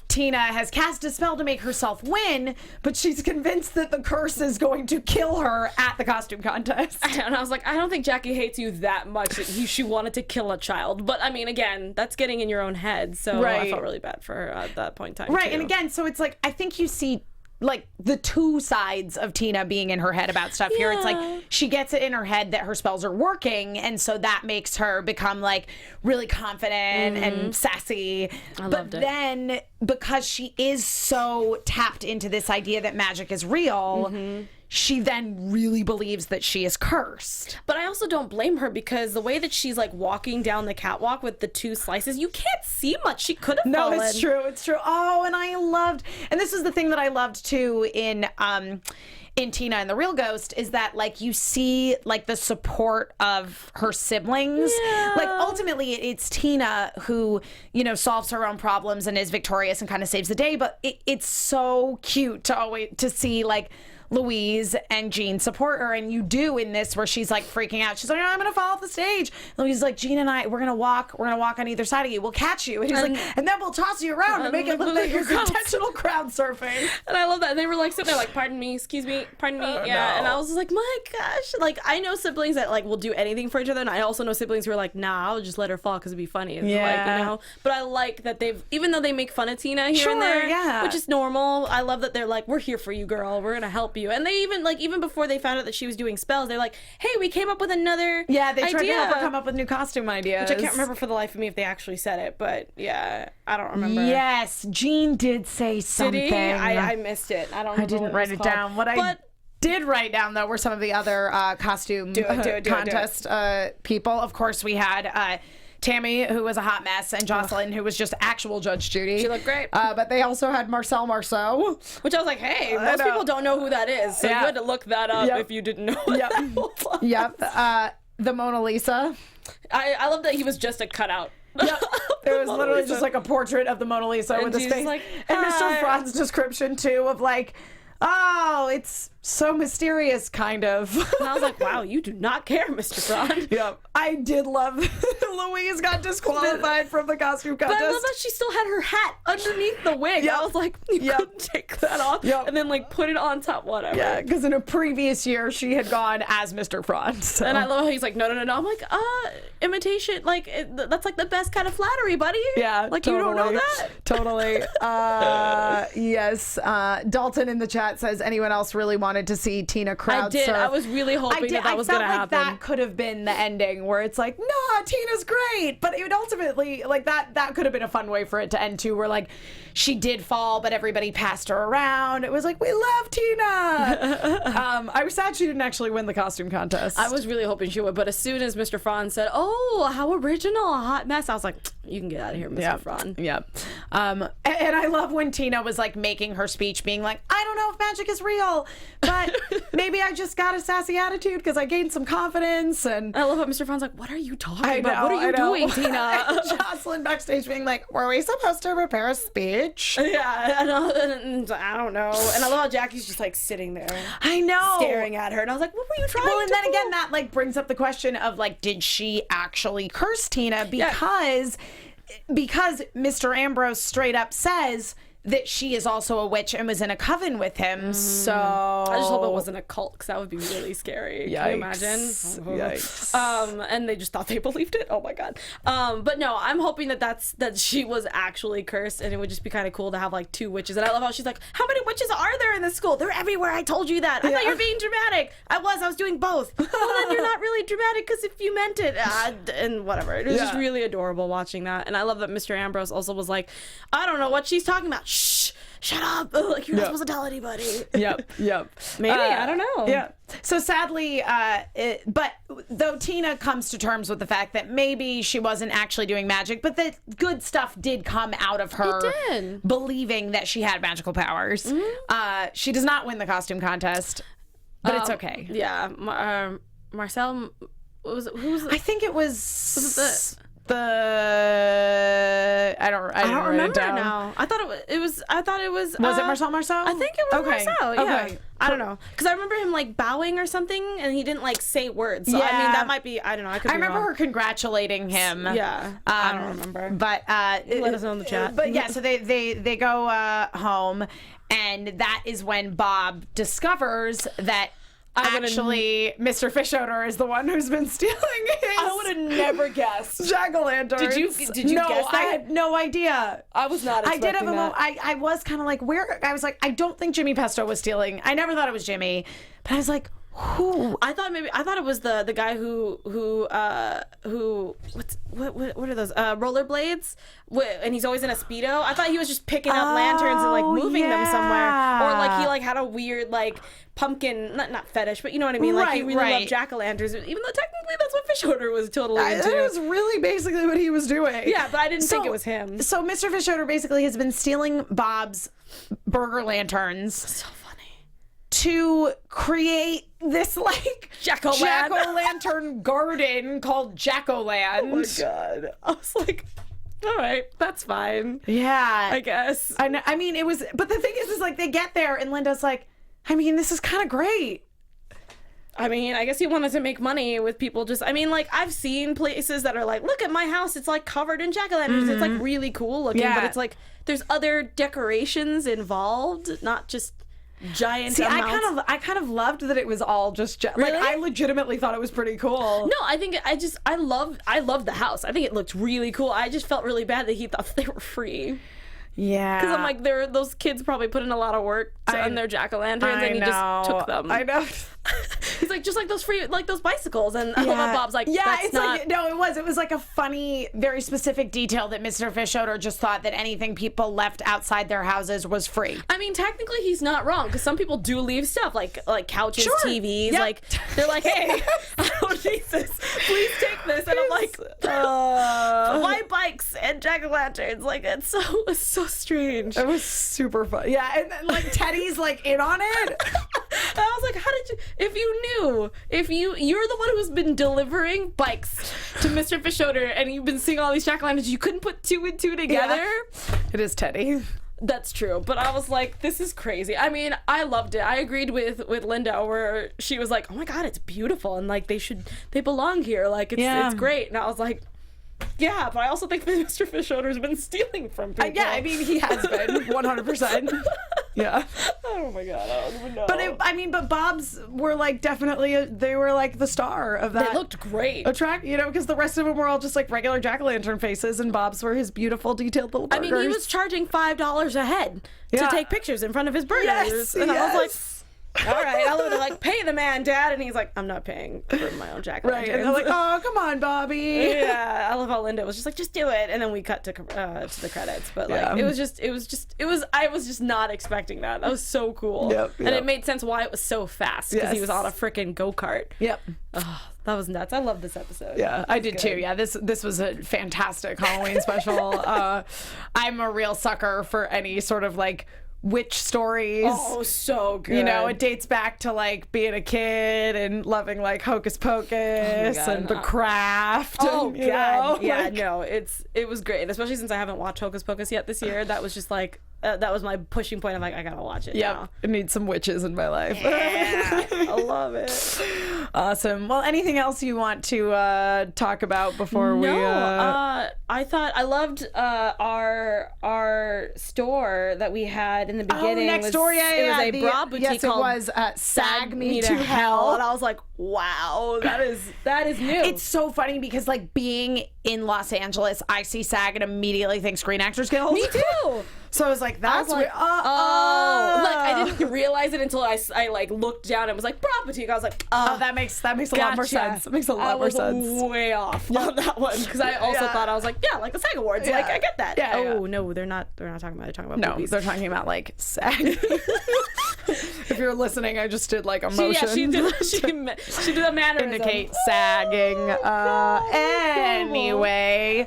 Speaker 1: Tina has cast a spell to make herself win, but she's convinced that the curse is going to kill her at the costume contest.
Speaker 3: And I was like, I don't think Jackie hates you that much that she wanted to kill a child. But I mean, again, that's getting in your own head. So I felt really bad for her at that point in time.
Speaker 1: Right. Too. And again, so it's like, I think you see like the two sides of Tina being in her head about stuff here. It's like she gets it in her head that her spells are working, and so that makes her become like really confident and sassy. But then because she is so tapped into this idea that magic is real, she then really believes that she is cursed.
Speaker 3: But I also don't blame her, because the way that she's like walking down the catwalk with the two slices, you can't see much. She could have fallen.
Speaker 1: No, it's true. It's true. Oh, and this is the thing that I loved too in Tina and the Real Ghost, is that like you see like the support of her siblings. Like ultimately it's Tina who, you know, solves her own problems and is victorious and kind of saves the day. But it's so cute to see like Louise and Jean support her, and you do in this where she's like freaking out. She's like, I'm gonna fall off the stage. Louise is like, Jean and I, we're gonna walk on either side of you. We'll catch you. And he's like, and then we'll toss you around to make it look like you're intentional crowd surfing.
Speaker 3: And I love that. And they were like sitting there like, pardon me, excuse me, pardon me. And I was like, my gosh. Like, I know siblings that like will do anything for each other, and I also know siblings who are like, nah, I'll just let her fall because it'd be funny. It's like, you know. But I like that even though they make fun of Tina here and there, which is normal, I love that they're like, we're here for you, girl. We're gonna help you. And they even before they found out that she was doing spells, they're like, hey, we came up with another
Speaker 1: they tried to help her come up with new costume ideas.
Speaker 3: Which I can't remember for the life of me if they actually said it, but I don't remember.
Speaker 1: Yes, Jean did say something.
Speaker 3: Did he? I missed it. I don't remember.
Speaker 1: I didn't write it down. I did write down, though, were some of the other costume contest people. Of course, we had Tammy, who was a hot mess, and Jocelyn, who was just actual Judge Judy.
Speaker 3: She looked great.
Speaker 1: But they also had Marcel Marceau.
Speaker 3: Which I was like, hey, most people don't know who that is, so you had to look that up if you didn't know what that was.
Speaker 1: The Mona Lisa.
Speaker 3: I love that he was just a cutout.
Speaker 1: Yep. It was literally just like a portrait of the Mona Lisa with his face. Like, and Mr. Fraud's description, too, of like, oh, it's so mysterious, kind of.
Speaker 3: And I was like, wow, you do not care, Mr. Frond.
Speaker 1: Yeah, I did love Louise got disqualified from the costume contest.
Speaker 3: But I love that she still had her hat underneath the wig. Yep. I was like, you couldn't take that off and then like put it on top, whatever.
Speaker 1: Yeah, because in a previous year, she had gone as Mr. Frond. So.
Speaker 3: And I love how he's like, no. I'm like, imitation, like, that's like the best kind of flattery, buddy.
Speaker 1: Yeah,
Speaker 3: like,
Speaker 1: totally.
Speaker 3: you don't know that?
Speaker 1: Totally. Yes. Dalton in the chat says, anyone else really wanted to see Tina crowd surf?
Speaker 3: I did. I was really hoping that was going to happen.
Speaker 1: That could have been the ending where it's like, no, Tina's great. But it would ultimately, like, that could have been a fun way for it to end too, where like she did fall, but everybody passed her around. It was like, we love Tina. I was sad she didn't actually win the costume contest.
Speaker 3: I was really hoping she would, but as soon as Mr. Frond said, oh, how original, a hot mess, I was like, you can get out of here, Mr. Frond.
Speaker 1: Yep. And I love when Tina was like making her speech being like, I don't know if magic is real, but maybe I just got a sassy attitude because I gained some confidence. And
Speaker 3: I love how Mr. Frond's like, what are you talking about? What are you doing, Tina?
Speaker 1: Jocelyn backstage being like, were we supposed to prepare a speech?
Speaker 3: Yeah, I don't know. And I love how Jackie's just like sitting there.
Speaker 1: I know.
Speaker 3: Staring at her. And I was like, what were you trying to do?
Speaker 1: Well, and then again, that like brings up the question of like, did she actually curse Tina? Because Mr. Ambrose straight up says that she is also a witch and was in a coven with him. So
Speaker 3: I just hope it wasn't a cult, because that would be really scary.
Speaker 1: Yikes.
Speaker 3: Can you imagine? Yikes. And they just thought they believed it. Oh my god. But no, I'm hoping that she was actually cursed, and it would just be kind of cool to have like two witches. And I love how she's like, how many witches are there in this school? They're everywhere. I told you that. I thought you were being dramatic. I was doing both. Well, then you're not really dramatic, because if you meant it, and whatever. It was just really adorable watching that. And I love that Mr. Ambrose also was like, I don't know what she's talking about. Shh, shut up. Like, you're not supposed to tell anybody.
Speaker 1: Yep.
Speaker 3: Maybe, I don't know.
Speaker 1: Yeah. So sadly, but though Tina comes to terms with the fact that maybe she wasn't actually doing magic, but that good stuff did come out of her believing that she had magical powers. Mm-hmm. She does not win the costume contest, but it's okay.
Speaker 3: Yeah. Marcel, who was it?
Speaker 1: I think it was I don't
Speaker 3: remember now. I thought it was.
Speaker 1: Was it Marcel?
Speaker 3: I think it was Marcel. Yeah.
Speaker 1: Okay.
Speaker 3: I don't know, because I remember him like bowing or something, and he didn't like say words. So I mean, that might be. I don't know. I remember
Speaker 1: her congratulating him.
Speaker 3: Yeah. I don't remember.
Speaker 1: But
Speaker 3: let us know in the chat.
Speaker 1: But yeah, so they go home, and that is when Bob discovers that. Actually, Mr. Fischoeder is the one who's been stealing his.
Speaker 3: I would have never guessed.
Speaker 1: Jack-o'-lanterns.
Speaker 3: Did you
Speaker 1: no,
Speaker 3: guess that?
Speaker 1: I had no idea.
Speaker 3: I was not expecting
Speaker 1: I did have a moment. I was kind of like, where? I was like, I don't think Jimmy Pesto was stealing. I never thought it was Jimmy. But I was like, who?
Speaker 3: I thought it was the guy who what are those rollerblades? And he's always in a Speedo. I thought he was just picking up lanterns and like moving them somewhere, or like he like had a weird like pumpkin, not fetish, but you know what I mean. Like he really loved jack-o'-lanterns, even though technically that's what Fischoeder was totally into.
Speaker 1: That was really basically what he was doing.
Speaker 3: Yeah, but I didn't think it was him.
Speaker 1: So Mr. Fischoeder basically has been stealing Bob's burger lanterns.
Speaker 3: So funny.
Speaker 1: To create this like jack-o'-lantern garden called Jack-o'-land.
Speaker 3: Oh my god. I was like, all right, that's fine.
Speaker 1: Yeah.
Speaker 3: I guess.
Speaker 1: I mean, it was, but the thing is like they get there and Linda's like, I mean, this is kind of great.
Speaker 3: I mean, I guess he wanted to make money with people just, I mean, like, I've seen places that are like, look at my house, it's like covered in jack-o'-lanterns. Mm-hmm. It's like really cool looking, but it's like, there's other decorations involved, not just giant amounts.
Speaker 1: I kind of loved that it was all just
Speaker 3: really?
Speaker 1: Like I legitimately thought it was pretty cool.
Speaker 3: No, I think I loved the house. I think it looked really cool. I just felt really bad that he thought they were free.
Speaker 1: Yeah,
Speaker 3: because I'm like, those kids probably put in a lot of work on their jack-o'-lanterns, and he just took them.
Speaker 1: I know.
Speaker 3: He's like, just like those free, like those bicycles, and I love how Bob's like, that's not.
Speaker 1: Like, no, it was like a funny, very specific detail that Mr. Fischoeder just thought that anything people left outside their houses was free.
Speaker 3: I mean, technically, he's not wrong, because some people do leave stuff like couches, TVs, like they're like, hey, I don't need this. Please take this, and I'm like, why bikes and jack-o'-lanterns? Like it's so strange.
Speaker 1: It was super fun. Yeah, and like Teddy's like in on it.
Speaker 3: And I was like, how did you? If you knew, you're the one who's been delivering bikes to Mr. Fischoeder, and you've been seeing all these jack-o'-lanterns, you couldn't put two and two together.
Speaker 1: Yeah. It is Teddy.
Speaker 3: That's true, but I was like, this is crazy. I mean, I loved it. I agreed with Linda, where she was like, oh my god, it's beautiful, and like they belong here, like it's great. And I was like, yeah, but I also think that Mr. Fischoeder's been stealing from people.
Speaker 1: Yeah, I mean, he has been 100%. Yeah.
Speaker 3: Oh my god, I don't even know.
Speaker 1: But Bob's were like definitely they were like the star of that.
Speaker 3: They looked great.
Speaker 1: Because the rest of them were all just like regular jack-o'-lantern faces, and Bob's were his beautiful detailed little burgers.
Speaker 3: I mean, he was charging $5 a head to take pictures in front of his burgers, and I was like, all right, they're like, pay the man, Dad, and he's like, I'm not paying for my own jack-o'-lantern.
Speaker 1: Right, and they're like, oh, come on, Bobby.
Speaker 3: Yeah, I love how Linda was just like, just do it, and then we cut to the credits. But like, I was just not expecting that. That was so cool. Yep. And it made sense why it was so fast, because he was on a freaking go-kart.
Speaker 1: Yep.
Speaker 3: Oh, that was nuts. I love this episode.
Speaker 1: Yeah, I did too. Yeah, this was a fantastic Halloween special. I'm a real sucker for any sort of like witch stories.
Speaker 3: Oh, so good.
Speaker 1: You know, it dates back to like being a kid and loving like Hocus Pocus and The Craft.
Speaker 3: Oh
Speaker 1: and,
Speaker 3: god, yeah, no, it was great, and especially since I haven't watched Hocus Pocus yet this year. That was just like that was my pushing point. I'm like, I gotta watch it. Now.
Speaker 1: I need some witches in my life.
Speaker 3: Yeah, I love it.
Speaker 1: Awesome. Well, anything else you want to talk about before we?
Speaker 3: I thought I loved our store that we had in the beginning.
Speaker 1: Next door,
Speaker 3: It was a bra boutique.
Speaker 1: Yes, it was Sag Me to Hell,
Speaker 3: and I was like, wow, that is new.
Speaker 1: It's so funny because like being in Los Angeles, I see SAG and immediately think Screen Actors Guild.
Speaker 3: Me too.
Speaker 1: So I was like, that's
Speaker 3: like,
Speaker 1: like
Speaker 3: I didn't realize it until I like looked down and was like, bra boutique. I was like,
Speaker 1: that makes a lot more sense. It makes a lot more sense.
Speaker 3: I was way off on that one, because I also thought, I was like, yeah, like the SAG Awards. Like, I get that.
Speaker 1: Yeah,
Speaker 3: no, they're not talking about it. They're talking about movies.
Speaker 1: They're talking about like SAG. If you're listening, I just did like a motion.
Speaker 3: She did a mannerism.
Speaker 1: Indicate sagging. Anyway.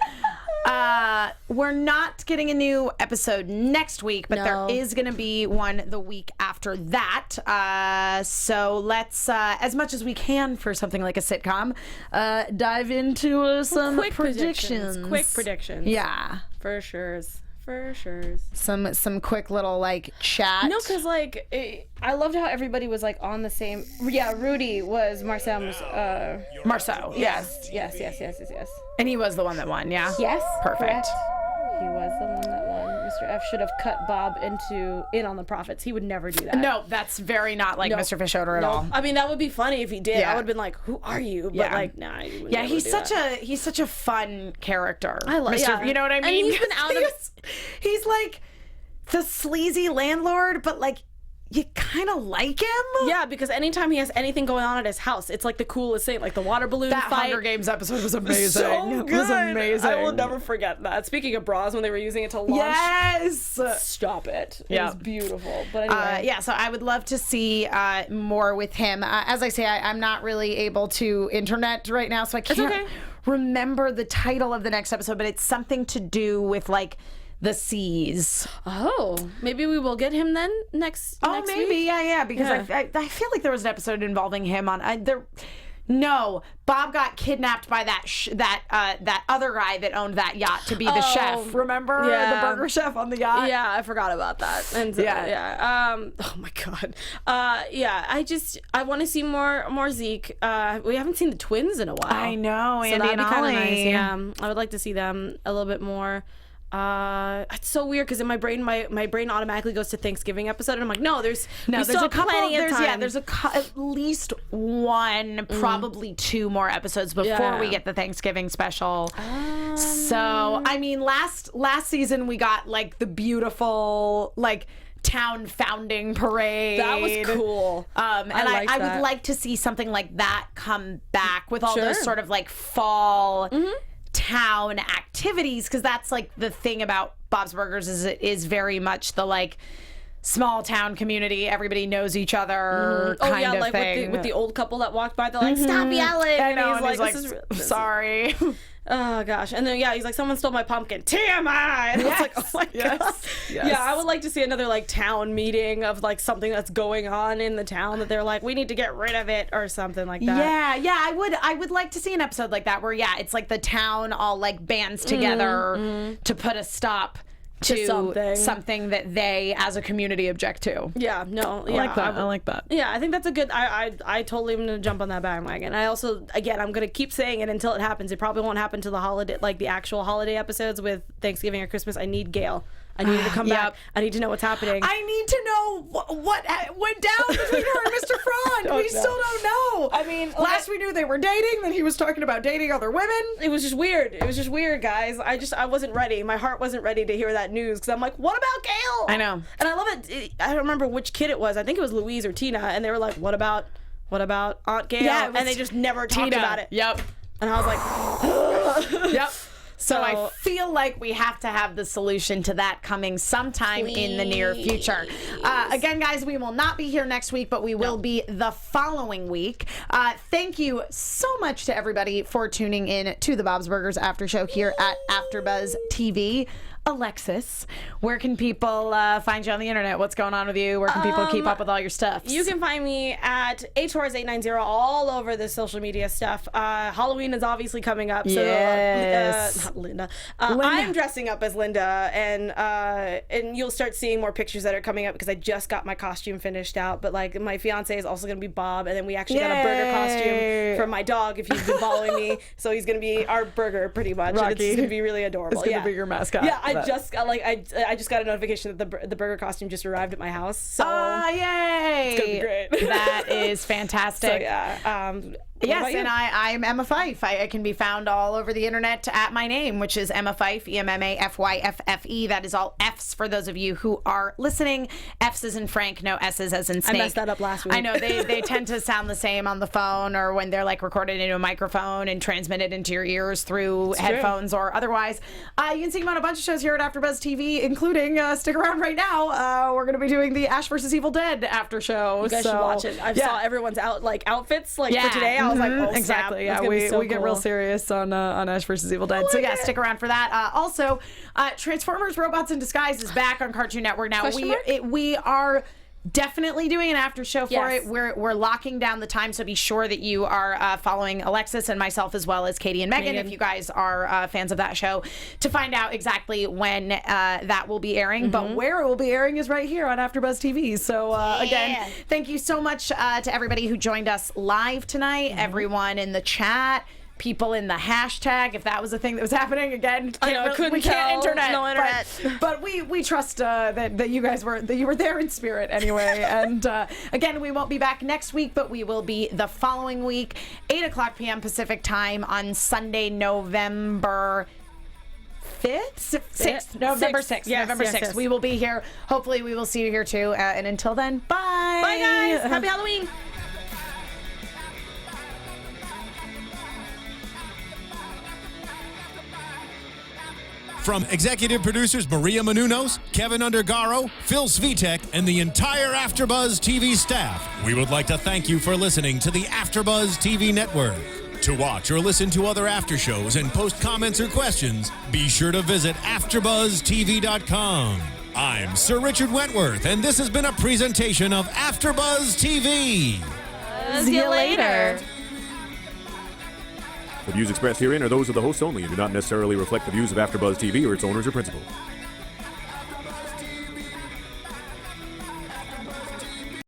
Speaker 1: We're not getting a new episode next week, but there is going to be one the week after that. So let's, as much as we can for something like a sitcom, dive into some
Speaker 3: quick
Speaker 1: predictions.
Speaker 3: Quick predictions.
Speaker 1: Yeah.
Speaker 3: For sure.
Speaker 1: Some quick little like chat.
Speaker 3: No, because like I loved how everybody was like on the same. Yeah, Rudy was Marceau's.
Speaker 1: Marceau.
Speaker 3: Yes.
Speaker 1: And he was the one that won. Yeah.
Speaker 3: Yes.
Speaker 1: Perfect.
Speaker 3: Correct. He was the one that won. Mr. F should have cut Bob in on the profits. He would never do that.
Speaker 1: No, that's very not like Mr. Fischoeder at all.
Speaker 3: I mean, that would be funny if he did. Yeah. I would have been like, "Who are you?" But like, nah. He would
Speaker 1: he's such a fun character.
Speaker 3: I love.
Speaker 1: Mr. You know what I mean?
Speaker 3: And he's been out of.
Speaker 1: He's like the sleazy landlord, but like you kind of like him.
Speaker 3: Yeah, because anytime he has anything going on at his house, it's like the coolest thing. Like the water balloon
Speaker 1: fight. That Hunger Games episode was amazing.
Speaker 3: So good.
Speaker 1: It was amazing.
Speaker 3: I will never forget that. Speaking of bras, when they were using it to launch.
Speaker 1: Yes.
Speaker 3: Stop it. It was beautiful. But anyway.
Speaker 1: So I would love to see more with him. As I say, I'm not really able to internet right now, so I can't remember the title of the next episode, but it's something to do with like the seas.
Speaker 3: Oh, maybe we will get him then next
Speaker 1: maybe
Speaker 3: week?
Speaker 1: Yeah, because I feel like there was an episode involving him on No, Bob got kidnapped by that other guy that owned that yacht to be the chef. Remember the burger chef on the yacht?
Speaker 3: Yeah, I forgot about that. And oh my god. I want to see more Zeke. We haven't seen the twins in a while.
Speaker 1: I know,
Speaker 3: so
Speaker 1: Andy
Speaker 3: that'd
Speaker 1: and
Speaker 3: be kind of
Speaker 1: Ollie.
Speaker 3: nice. Yeah, I would like to see them a little bit more. It's so weird because in my brain, my brain automatically goes to Thanksgiving episode, and I'm like, there's a couple.
Speaker 1: There's at least one, probably two more episodes before we get the Thanksgiving special. So I mean, last season we got like the beautiful like town founding parade.
Speaker 3: That was cool.
Speaker 1: And I would like to see something like that come back with all those sort of like fall. Town activities, because that's like the thing about Bob's Burgers is it is very much the like small town community, everybody knows each other kind of
Speaker 3: like
Speaker 1: thing.
Speaker 3: with the old couple that walked by, they're like, stop yelling.
Speaker 1: I know,
Speaker 3: and
Speaker 1: he's like, sorry.
Speaker 3: Oh gosh. And then he's like, someone stole my pumpkin. TMI. And I was like, oh my god.
Speaker 1: Yes.
Speaker 3: Yeah, I would like to see another like town meeting of like something that's going on in the town that they're like, we need to get rid of it or something like that.
Speaker 1: Yeah, I would like to see an episode like that where it's like the town all like bands together to put a stop to something that they as a community object to.
Speaker 3: Yeah, no,
Speaker 1: I like that. I like that.
Speaker 3: Yeah, I think that's a good. I totally am gonna jump on that bandwagon. I also, again, I'm gonna keep saying it until it happens. It probably won't happen to the holiday, like the actual holiday episodes with Thanksgiving or Christmas. I need Gail. I need her to come back. I need to know what's happening.
Speaker 1: I need to know what went down between her and Mr. Frond. We still don't know.
Speaker 3: I mean,
Speaker 1: last we knew they were dating, then he was talking about dating other women.
Speaker 3: It was just weird. It was just weird, guys. I wasn't ready. My heart wasn't ready to hear that news because I'm like, what about Gail?
Speaker 1: I know.
Speaker 3: And I love it. I don't remember which kid it was. I think it was Louise or Tina, and they were like, what about Aunt Gail?
Speaker 1: Yeah,
Speaker 3: and they just never talked about it.
Speaker 1: Yep.
Speaker 3: And I was like,
Speaker 1: yep. So I feel like we have to have the solution to that coming sometime in the near future. Again, guys, we will not be here next week, but we will be the following week. Thank you so much to everybody for tuning in to the Bob's Burgers After Show here at AfterBuzz TV. Alexis, where can people find you on the internet? What's going on with you? Where can people keep up with all your stuff?
Speaker 3: You can find me at atorres890 all over the social media stuff. Halloween is obviously coming up.
Speaker 1: Yes.
Speaker 3: So, Linda. I'm dressing up as Linda, and you'll start seeing more pictures that are coming up because I just got my costume finished out. But like my fiance is also going to be Bob, and then we actually got a burger costume for my dog if you've been following me. So he's going to be our burger pretty much.
Speaker 1: Rocky.
Speaker 3: And it's going to be really adorable.
Speaker 1: It's going to be your mascot.
Speaker 3: Yeah, I just got a notification that the burger costume just arrived at my house. So
Speaker 1: yay!
Speaker 3: It's gonna be great.
Speaker 1: That is fantastic.
Speaker 3: So yeah.
Speaker 1: Yes, and I'm Emma Fyffe. I can be found all over the internet at my name, which is Emma Fyffe, EMMAFYFFE. That is all F's for those of you who are listening. F's as in Frank, no S's as in snake.
Speaker 3: I messed that up last week.
Speaker 1: I know, they tend to sound the same on the phone or when they're like recorded into a microphone and transmitted into your ears through headphones or otherwise. You can see them on a bunch of shows here at AfterBuzz TV, including, stick around right now, we're going to be doing the Ash vs. Evil Dead after show.
Speaker 3: You guys should watch it. I saw everyone's outfits for today. I was like, oh,
Speaker 1: exactly.
Speaker 3: Snap.
Speaker 1: Yeah, we get
Speaker 3: cool.
Speaker 1: real serious on Ash vs. Evil Dead. So yeah, stick around for that. Also, Transformers: Robots in Disguise is back on Cartoon Network now. We are definitely doing an after show for it. We're locking down the time, so be sure that you are following Alexis and myself as well as Katie and Megan if you guys are fans of that show to find out exactly when that will be airing. But where it will be airing is right here on AfterBuzz TV. So again, thank you so much to everybody who joined us live tonight, everyone in the chat, people in the hashtag, if that was a thing that was happening. Again, we can't internet.
Speaker 3: No internet.
Speaker 1: But we trust that you guys were there in spirit anyway. And again, we won't be back next week, but we will be the following week, 8:00 p.m. Pacific time on Sunday, November 6th. November 6th.
Speaker 3: Yes,
Speaker 1: November 6th.
Speaker 3: Yes.
Speaker 1: We will be here. Hopefully we will see you here too. And until then, bye.
Speaker 3: Bye guys. Happy Halloween.
Speaker 2: From executive producers Maria Menounos, Kevin Undergaro, Phil Svitek, and the entire AfterBuzz TV staff, we would like to thank you for listening to the AfterBuzz TV network. To watch or listen to other after shows and post comments or questions, be sure to visit AfterBuzzTV.com. I'm Sir Richard Wentworth, and this has been a presentation of AfterBuzz TV.
Speaker 3: See you later.
Speaker 4: The views expressed herein are those of the hosts only and do not necessarily reflect the views of AfterBuzz TV or its owners or principals.